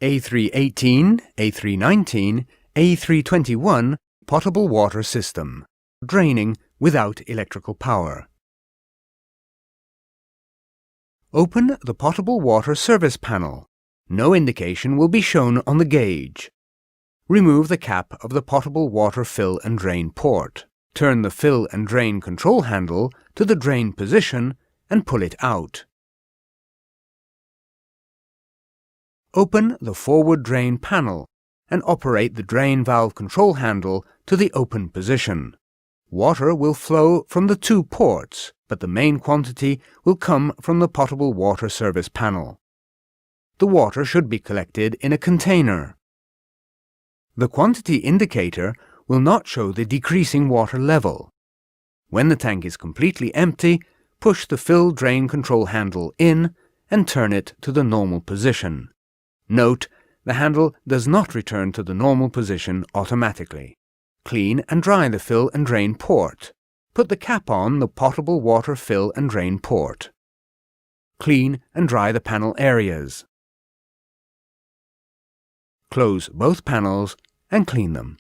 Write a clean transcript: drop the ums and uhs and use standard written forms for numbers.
A318, A319, A321 Potable Water System, draining without electrical power. Open the potable water service panel. No indication will be shown on the gauge. Remove the cap of the potable water fill and drain port. Turn the fill and drain control handle to the drain position and pull it out. Open the forward drain panel and operate the drain valve control handle to the open position. Water will flow from the two ports, but the main quantity will come from the potable water service panel. The water should be collected in a container. The quantity indicator will not show the decreasing water level. When the tank is completely empty, push the fill drain control handle in and turn it to the normal position. Note, the handle does not return to the normal position automatically. Clean and dry the fill and drain port. Put the cap on the potable water fill and drain port. Clean and dry the panel areas. Close both panels and clean them.